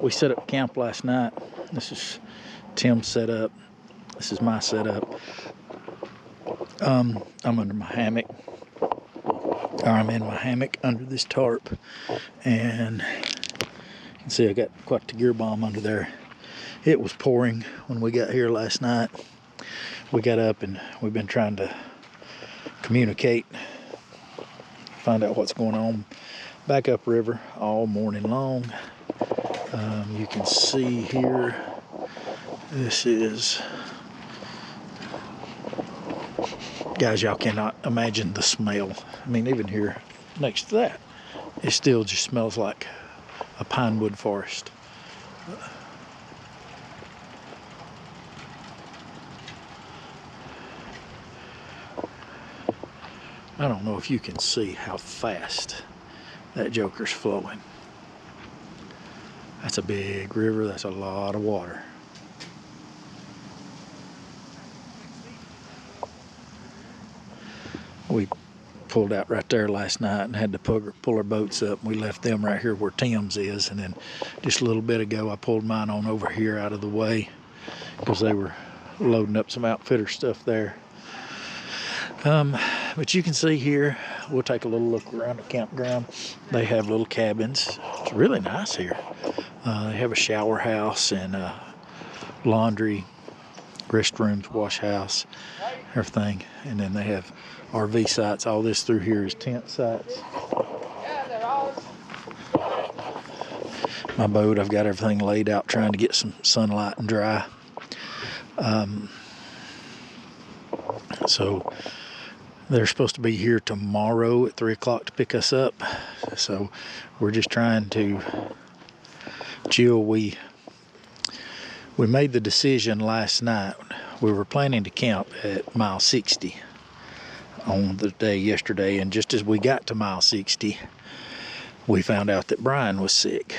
We set up camp last night. This is Tim's setup. This is my setup. I'm under my hammock. Or I'm in my hammock under this tarp, and you can see I got quite the gear bomb under there. It was pouring when we got here last night. We got up and we've been trying to communicate, find out what's going on back upriver all morning long. You can see here, this is, guys, y'all cannot imagine the smell. I mean, even here next to that, it still just smells like a pine wood forest. I don't know if you can see how fast that joker's flowing. That's a big river. That's a lot of water. We pulled out right there last night and had to pull our boats up. We left them right here where Tim's is, and then just a little bit ago I pulled mine on over here out of the way because they were loading up some outfitter stuff there. But you can see here, we'll take a little look around the campground. They have little cabins. It's really nice here. They have a shower house and a laundry, restrooms, wash house, everything. And then they have RV sites. All this through here is tent sites. My boat, I've got everything laid out, trying to get some sunlight and dry. So they're supposed to be here tomorrow at 3 o'clock to pick us up. So we're just trying to chill. We made the decision last night. We were planning to camp at mile 60 on the day yesterday, and just as we got to mile 60, we found out that Brian was sick,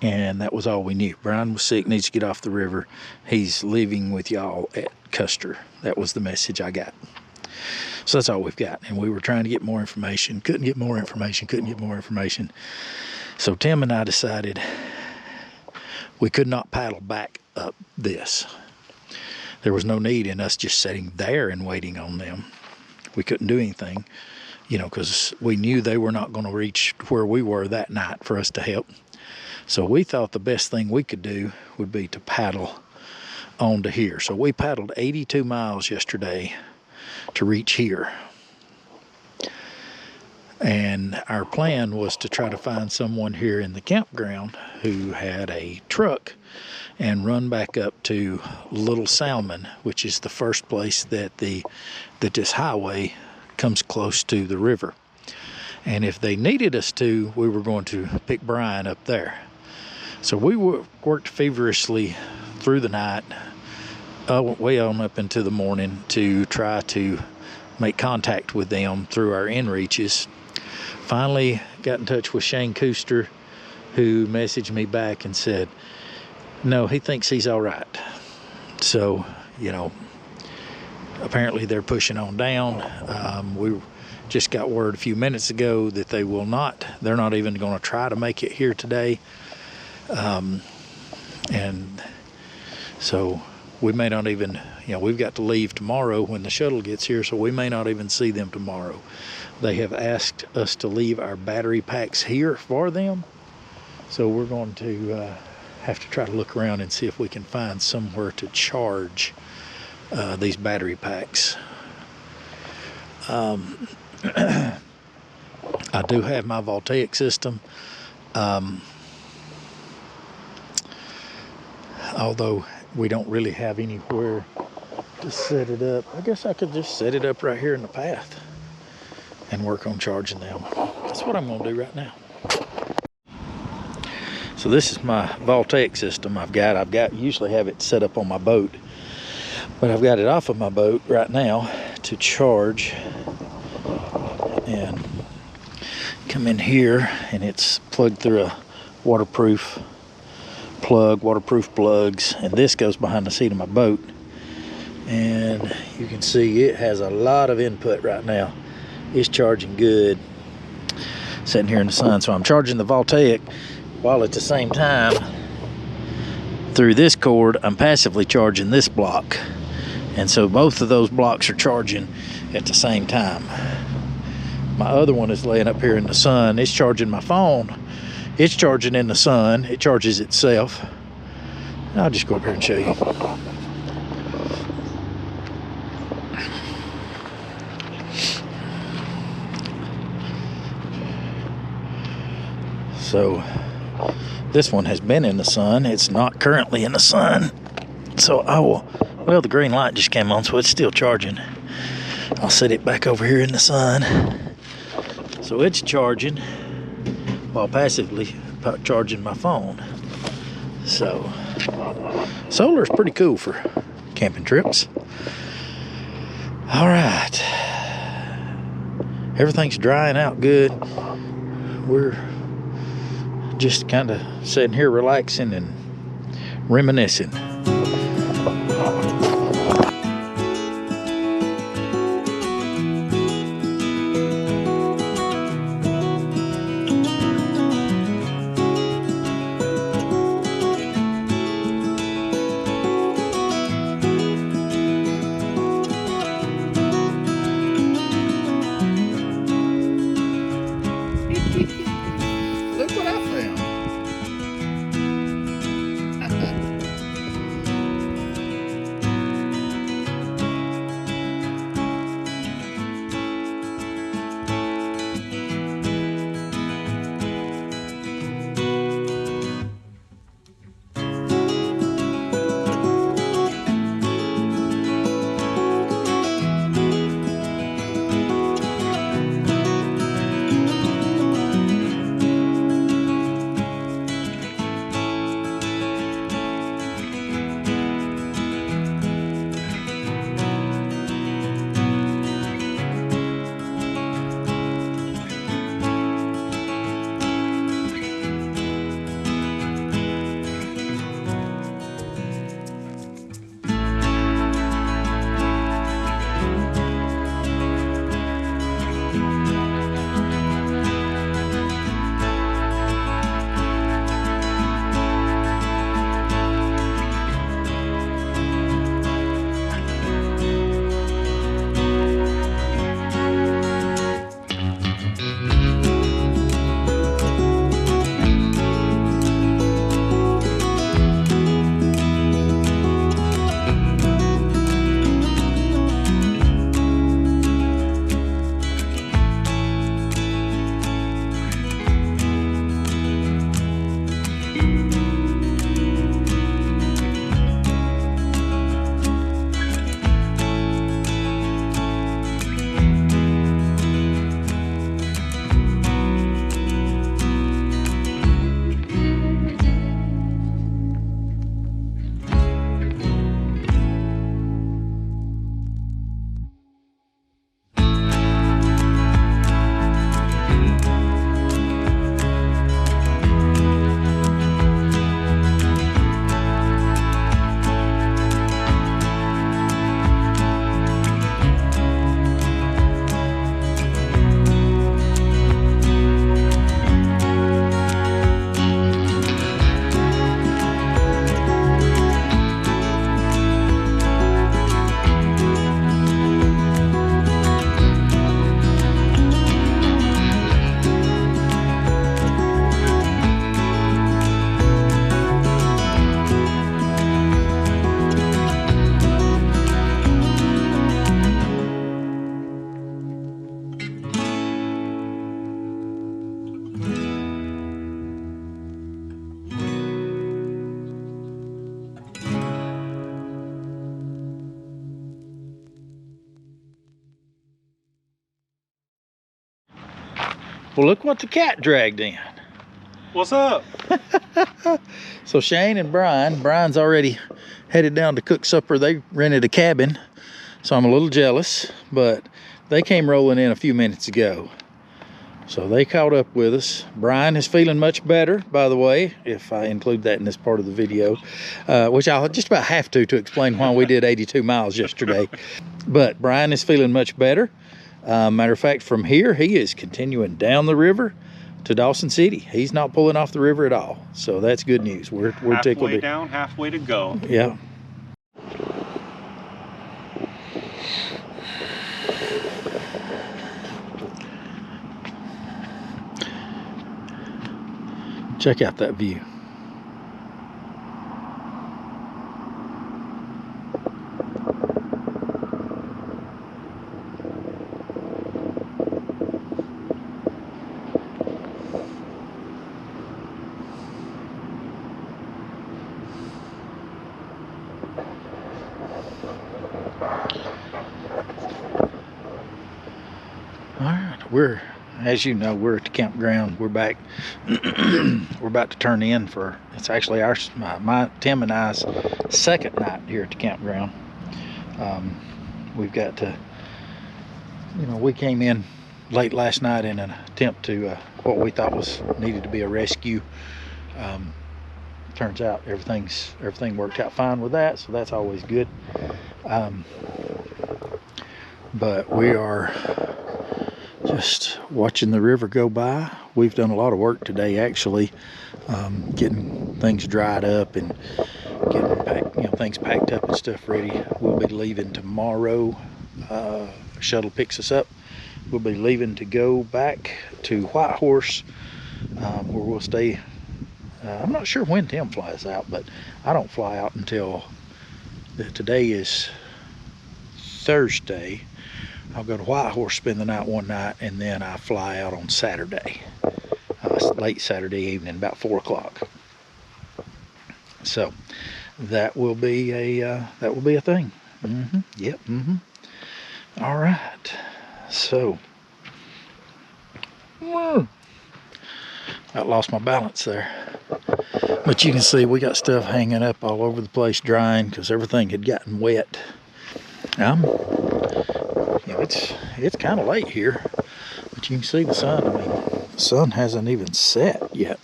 and that was all we knew. Brian was sick, needs to get off the river. He's leaving with y'all at Custer. That was the message I got. So that's all we've got, and we were trying to get more information. Couldn't get more information. So Tim and I decided we could not paddle back up this. There was no need in us just sitting there and waiting on them. We couldn't do anything, because we knew they were not going to reach where we were that night for us to help. So we thought the best thing we could do would be to paddle on to here. So we paddled 82 miles yesterday to reach here. And our plan was to try to find someone here in the campground who had a truck and run back up to Little Salmon, which is the first place that this highway comes close to the river. And if they needed us to, we were going to pick Brian up there. So we worked feverishly through the night, way on up into the morning, to try to make contact with them through our inReaches. Finally got in touch with Shane Cooster, who messaged me back and said, no, he thinks he's all right. So, apparently they're pushing on down. We just got word a few minutes ago that they're not even going to try to make it here today. And so we may not even, we've got to leave tomorrow when the shuttle gets here, so we may not even see them tomorrow. They have asked us to leave our battery packs here for them, so we're going to have to try to look around and see if we can find somewhere to charge these battery packs. I do have my voltaic system, although we don't really have anywhere to set it up. I guess I could just set it up right here in the path and work on charging them. That's what I'm going to do right now. So this is my voltaic system I've got usually have it set up on my boat, but I've got it off of my boat right now to charge. And come in here, and it's plugged through a waterproof plugs, and this goes behind the seat of my boat. And you can see it has a lot of input right now. It's charging good, sitting here in the sun. So I'm charging the voltaic while at the same time through this cord, I'm passively charging this block. And so both of those blocks are charging at the same time. My other one is laying up here in the sun. It's charging my phone. It's charging in the sun. It charges itself. I'll just go up here and show you. So this one has been in the sun. It's not currently in the sun. So I will, well, the green light just came on, so it's still charging. I'll set it back over here in the sun. So it's charging while passively charging my phone. So solar is pretty cool for camping trips. All right. Everything's drying out good. We're just kind of sitting here relaxing and reminiscing. Look what I found. Well, look what the cat dragged in. What's up? So Shane and Brian's already headed down to cook supper. They rented a cabin, so I'm a little jealous, but they came rolling in a few minutes ago. So they caught up with us. Brian is feeling much better, by the way, if I include that in this part of the video, which I'll just about have to explain why we did 82 miles yesterday. But Brian is feeling much better. Matter of fact, from here, he is continuing down the river to Dawson City. He's not pulling off the river at all, so that's good news. We're tickled. Halfway down, halfway to go. Yeah. Check out that view. All right, as you know, we're at the campground. We're back. We're about to turn in for, it's actually Tim and I's second night here at the campground. We've got to, we came in late last night in an attempt to what we thought needed to be a rescue. Turns out everything worked out fine with that, so that's always good. But we are just watching the river go by. We've done a lot of work today, actually, getting things dried up and getting things packed up and stuff ready. We'll be leaving tomorrow. Shuttle picks us up. We'll be leaving to go back to Whitehorse, where we'll stay. I'm not sure when Tim flies out, but I don't fly out until today is Thursday. I'll go to Whitehorse, spend the night one night, and then I fly out on Saturday, late Saturday evening, about 4 o'clock. So that will be a thing. Yep. All right. So I lost my balance there, but you can see we got stuff hanging up all over the place, drying because everything had gotten wet. It's kind of late here, but you can see the sun. I mean, the sun hasn't even set yet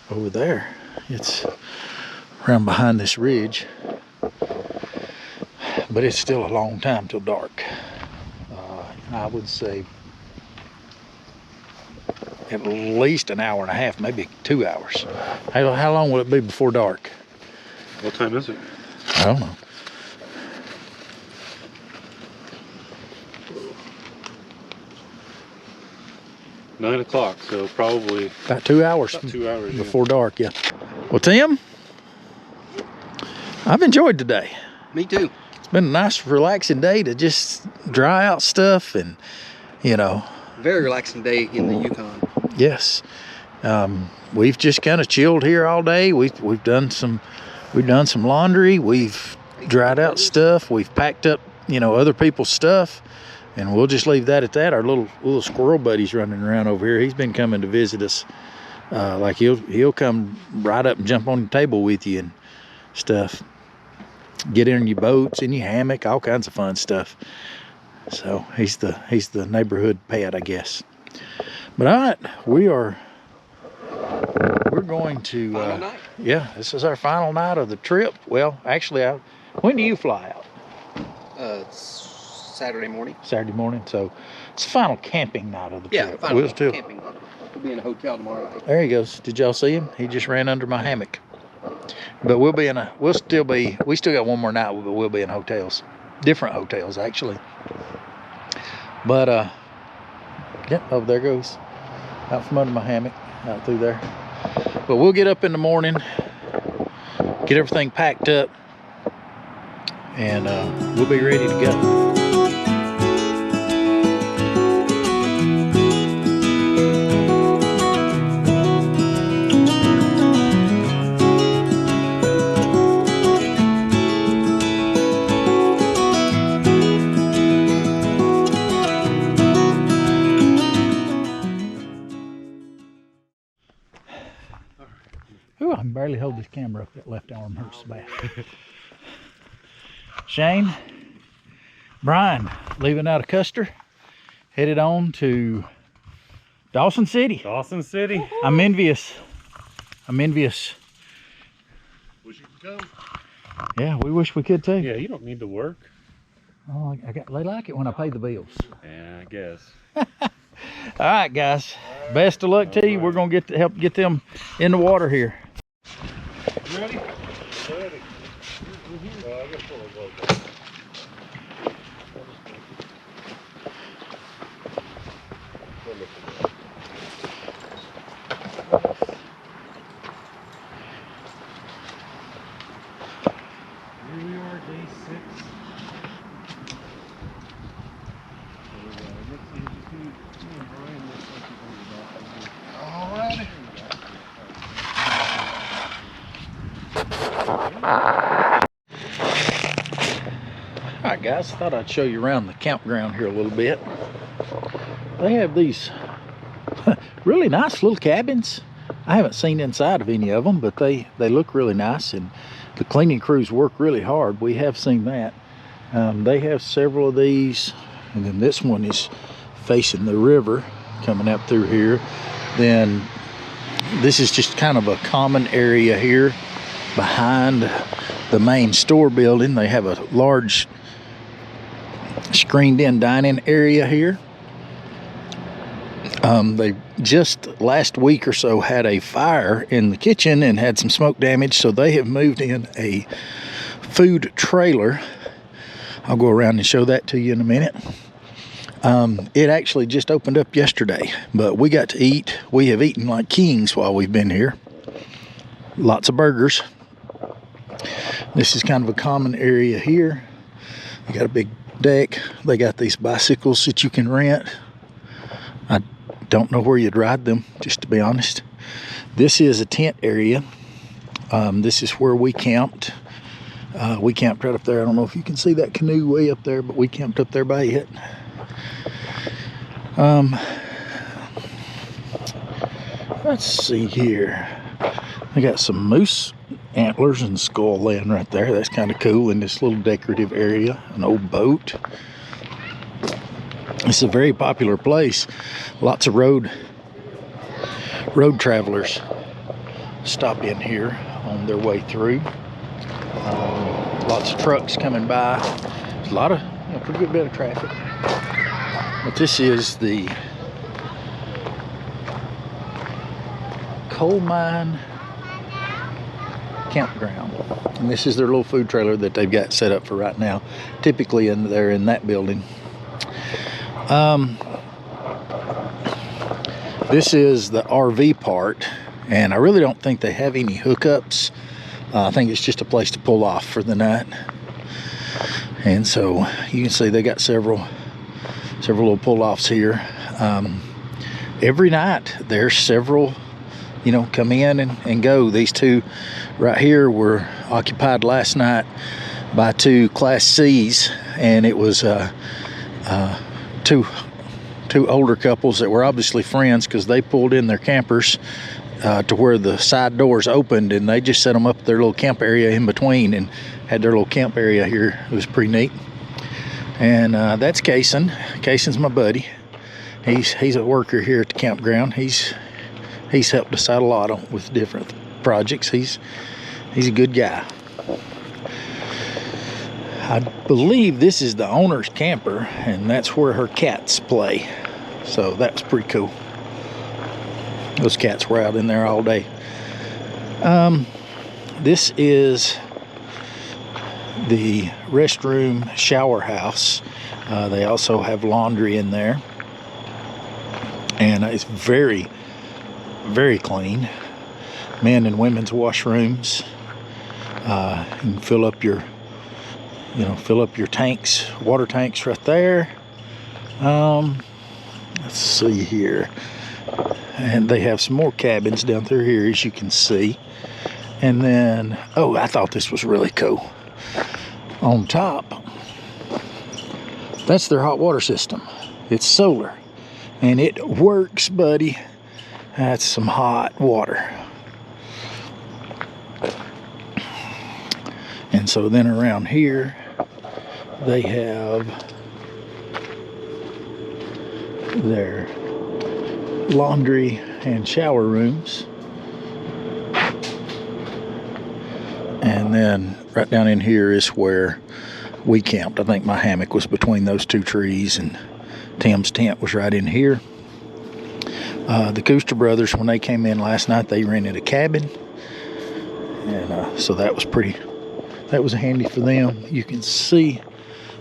over there. It's around behind this ridge, but it's still a long time till dark. I would say at least an hour and a half, maybe 2 hours. How long will it be before dark? What time is it? I don't know. Nine o'clock, so probably About 2 hours. about 2 hours Before dark, yeah. Well, Tim, I've enjoyed today. Me too. It's been a nice, relaxing day to just dry out stuff and, Very relaxing day in the Yukon. yes. We've just kind of chilled here all day. We've done some laundry. We've dried out stuff. We've packed up, other people's stuff. And we'll just leave that at that. Our little squirrel buddy's running around over here. He's been coming to visit us. Like he'll come right up and jump on the table with you and stuff. Get in your boats, in your hammock, all kinds of fun stuff. So he's the neighborhood pet, I guess. But all right, we're going to. Final night. Yeah, this is our final night of the trip. Well, actually, when do you fly out? Saturday morning. Saturday morning, so it's the final camping night of the Yeah, trip. final We'll camping. We'll be in a hotel tomorrow night. There he goes. Did y'all see him? He just ran under my hammock. But we still got one more night, but we'll be in hotels, different hotels actually. But oh, there goes, out from under my hammock, out through there. But we'll get up in the morning, get everything packed up, and we'll be ready to go. Ooh, I can barely hold this camera up. That left arm hurts bad. Shane, Brian, leaving out of Custer, headed on to Dawson City. Dawson City. I'm envious. Wish you could come. Yeah, we wish we could too. Yeah, you don't need to work. Oh, they like it when I pay the bills. Yeah, I guess. All right, guys. Best of luck to you. We're gonna help get them in the water here. Ready? Ready. Here we are, day 6. Alrighty. All right, guys. Thought I'd show you around the campground here a little bit. They have these really nice little cabins. I haven't seen inside of any of them, but they look really nice, and the cleaning crews work really hard. We have seen that. They have several of these, and then this one is facing the river coming up through here. Then this is just kind of a common area here behind the main store building. They have a large screened in dining area here. They just last week or so had a fire in the kitchen and had some smoke damage, so they have moved in a food trailer. I'll go around and show that to you in a minute. It actually just opened up yesterday, but we got to eat. We have eaten like kings while we've been here. Lots of burgers. This is kind of a common area here. They got a big deck. They got these bicycles that you can rent. I don't know where you'd ride them, just to be honest. This is a tent area. This is where we camped. We camped right up there. I don't know if you can see that canoe way up there, but we camped up there by it. Let's see here. I got some moose antlers and skull laying right there. That's kind of cool in this little decorative area. An old boat. It's a very popular place. Lots of road travelers stop in here on their way through. Lots of trucks coming by. There's a lot of, pretty good bit of traffic. But this is the coal mine campground, and this is their little food trailer that they've got set up for right now. Typically they're in that building. This is the RV part, and I really don't think they have any hookups. I think it's just a place to pull off for the night. And so you can see they got several little pull-offs here. Every night there's several, come in and go. These two right here were occupied last night by 2 Class C's, and it was two older couples that were obviously friends, because they pulled in their campers to where the side doors opened, and they just set them up their little camp area in between and had their little camp area here. It was pretty neat. And that's Cason. Cason's my buddy. He's a worker here at the campground. He's helped us out a lot with different projects. He's a good guy. I believe this is the owner's camper, and that's where her cats play. So that's pretty cool. Those cats were out in there all day. This is the restroom shower house. They also have laundry in there, and it's very, very clean. Men and women's washrooms. You can fill up your tanks, water tanks right there. Let's see here. And they have some more cabins down through here, as you can see. And then, I thought this was really cool. On top, that's their hot water system. It's solar, and it works, buddy. That's some hot water. And so then around here, they have their laundry and shower rooms. And then right down in here is where we camped. I think my hammock was between those 2 trees, and Tim's tent was right in here. The Cooster brothers, when they came in last night, they rented a cabin, and so that was handy for them. You can see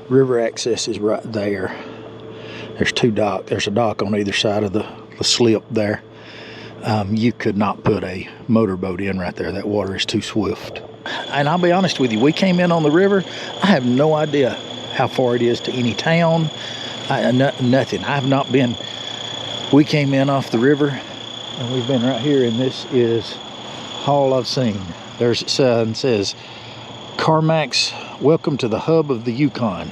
river access is right there. There's two docks. There's a dock on either side of the slip there. You could not put a motorboat in right there. That water is too swift. And I'll be honest with you, we came in on the river. I have no idea how far it is to any town. Nothing. I have not been. We came in off the river, and we've been right here, and this is all I've seen. There's a sign that says, Carmacks, welcome to the hub of the Yukon.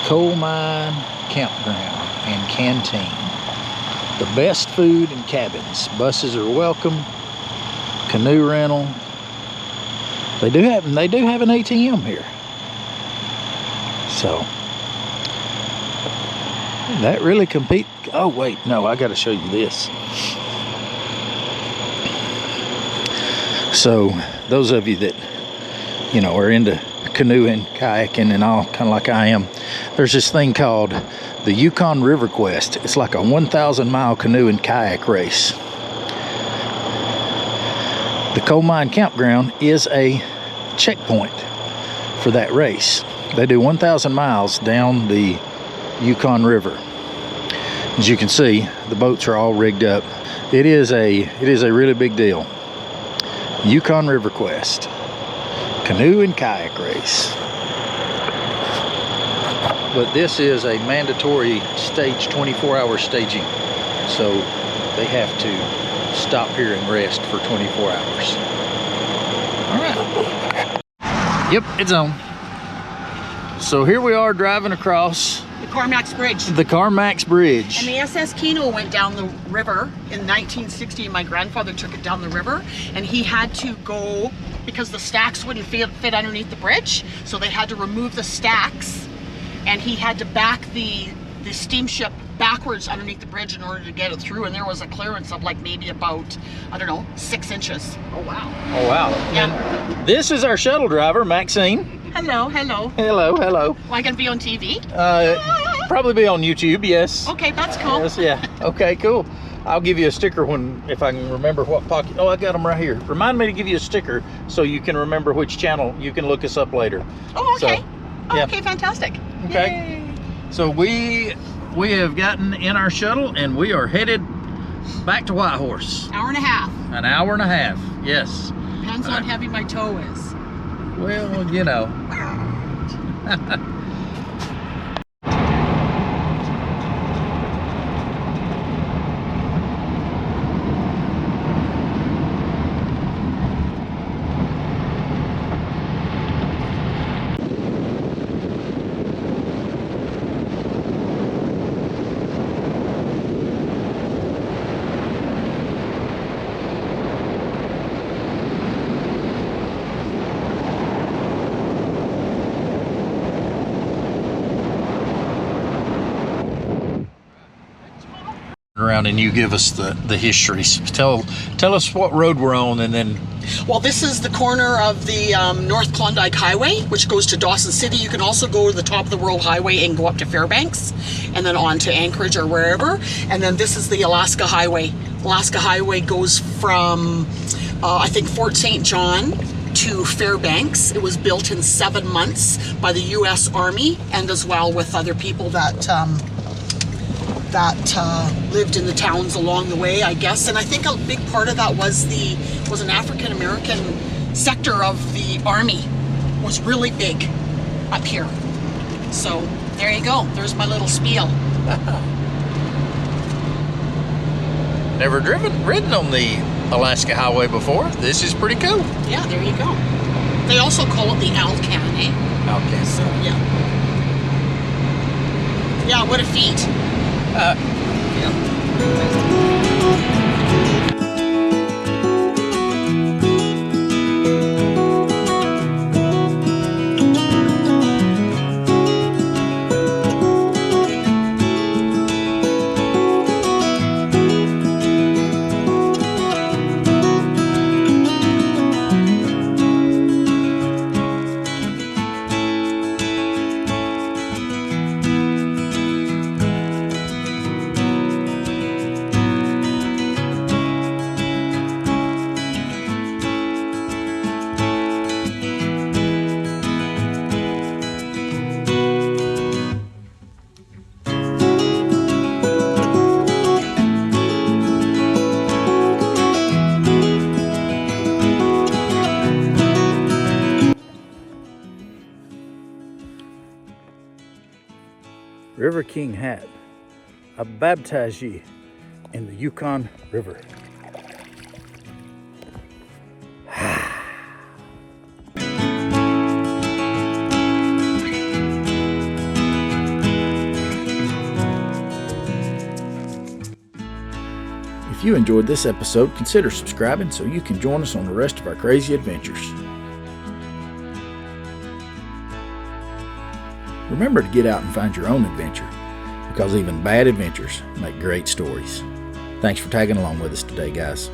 Coal mine, campground, and canteen. The best food and cabins. Buses are welcome. Canoe rental. They do have an ATM here. So that really compete. Oh wait, no, I got to show you this. So those of you that are into canoeing, kayaking, and all, kind of like I am, there's this thing called the Yukon River Quest. It's like a 1,000-mile canoe and kayak race. The coal mine campground is a checkpoint for that race. They do 1,000 miles down the Yukon River. As you can see, the boats are all rigged up. It is a really big deal. Yukon River Quest, canoe and kayak race. But this is a mandatory stage, 24-hour staging. So they have to stop here and rest for 24 hours. All right. Yep, it's on. So here we are driving across the Carmacks Bridge. The Carmacks Bridge. And the SS Keno went down the river in 1960. My grandfather took it down the river, and he had to go because the stacks wouldn't fit underneath the bridge. So they had to remove the stacks, and he had to back the steamship backwards underneath the bridge in order to get it through. And there was a clearance of like maybe about, I don't know, 6 inches. Oh wow. Oh wow. Yeah. And this is our shuttle driver, Maxine. Hello, hello. Hello, hello. Am I gonna be on TV? Probably be on YouTube, yes. Okay, that's cool. Yes, yeah. Okay, cool. I'll give you a sticker if I can remember what pocket. Oh, I got them right here. Remind me to give you a sticker so you can remember which channel. You can look us up later. Oh, okay. So, yeah. Okay, fantastic. Okay. Yay. So we have gotten in our shuttle and we are headed back to Whitehorse. Hour and a half. An hour and a half. Yes. Depends on how heavy my toe is. Well, around and you give us the history. Tell us what road we're on, and then. Well, this is the corner of the North Klondike Highway, which goes to Dawson City. You can also go to the top of the World Highway and go up to Fairbanks, and then on to Anchorage or wherever. And then this is the Alaska Highway. Alaska Highway goes from, I think, Fort St. John to Fairbanks. It was built in 7 months by the U.S. Army, and as well with other people that lived in the towns along the way, I guess. And I think a big part of that was an African-American sector of the Army was really big up here. So there you go. There's my little spiel. Never ridden on the Alaska Highway before. This is pretty cool. Yeah, there you go. They also call it the Alcan, eh? Alcan. So, yeah. Yeah, what a feat. Yeah. River King hat. I baptize ye in the Yukon River. If you enjoyed this episode, consider subscribing so you can join us on the rest of our crazy adventures. Remember to get out and find your own adventure, because even bad adventures make great stories. Thanks for tagging along with us today, guys.